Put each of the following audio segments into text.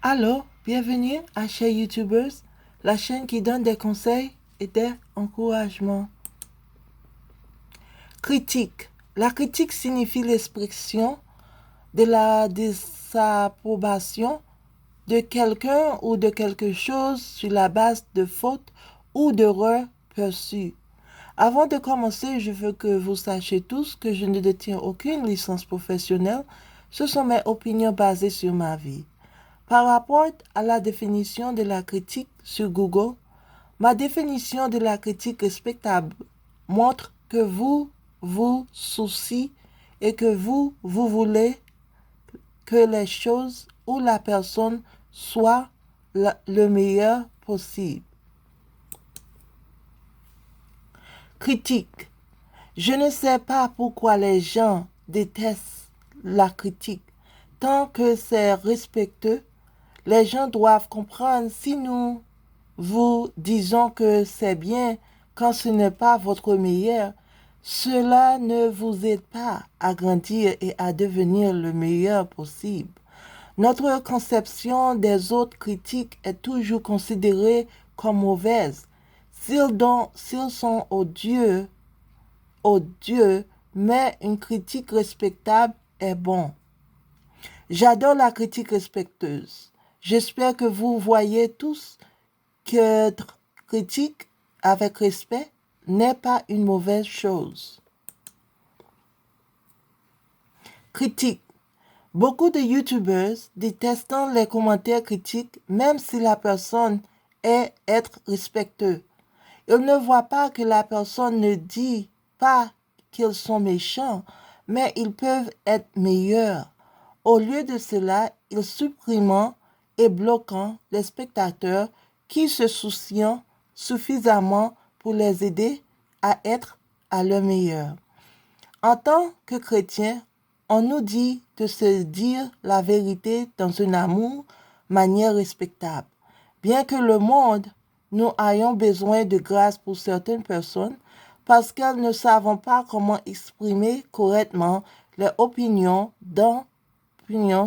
Allô, bienvenue à chez YouTubers, la chaîne qui donne des conseils et des encouragements. Critique. La critique signifie l'expression de la désapprobation de quelqu'un ou de quelque chose sur la base de fautes ou d'erreurs perçues. Avant de commencer, je veux que vous sachiez tous que je ne détiens aucune licence professionnelle. Ce sont mes opinions basées sur ma vie. Par rapport à la définition de la critique sur Google, ma définition de la critique respectable montre que vous vous souciez et que vous voulez que les choses ou la personne soient le meilleur possible. Critique. Je ne sais pas pourquoi les gens détestent la critique. Tant que c'est respectueux, les gens doivent comprendre si nous vous disons que c'est bien quand ce n'est pas votre meilleur. Cela ne vous aide pas à grandir et à devenir le meilleur possible. Notre conception des autres critiques est toujours considérée comme mauvaise. S'ils sont odieux, mais une critique respectable est bon. J'adore la critique respectueuse. J'espère que vous voyez tous qu'être critique avec respect n'est pas une mauvaise chose. Critique. Beaucoup de YouTubers détestent les commentaires critiques même si la personne est être respectueux. Ils ne voient pas que la personne ne dit pas qu'ils sont méchants, mais ils peuvent être meilleurs. Au lieu de cela, ils suppriment et bloquent les spectateurs qui se soucient suffisamment pour les aider à être à leur meilleur. En tant que chrétien, on nous dit de se dire la vérité dans un amour, manière respectable. Bien que le monde, nous ayons besoin de grâce pour certaines personnes parce qu'elles ne savent pas comment exprimer correctement leurs opinions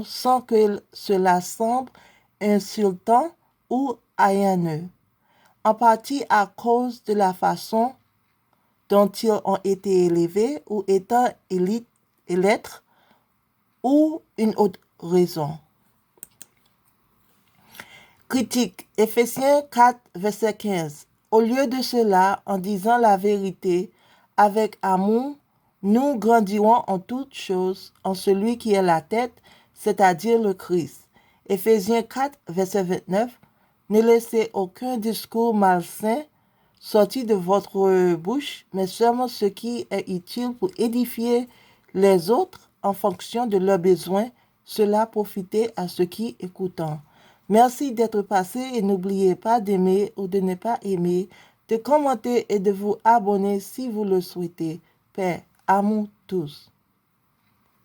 sans que cela semble insultant ou haineux, en partie à cause de la façon dont ils ont été élevés ou étant électres ou une autre raison. Critique. Éphésiens 4, verset 15. Au lieu de cela, en disant la vérité avec amour, nous grandirons en toutes choses en celui qui est la tête, c'est-à-dire le Christ. Éphésiens 4, verset 29. Ne laissez aucun discours malsain sortir de votre bouche, mais seulement ce qui est utile pour édifier les autres en fonction de leurs besoins, cela profiter à ceux qui écoutent. Merci d'être passé et n'oubliez pas d'aimer ou de ne pas aimer, de commenter et de vous abonner si vous le souhaitez. Paix, amour tous.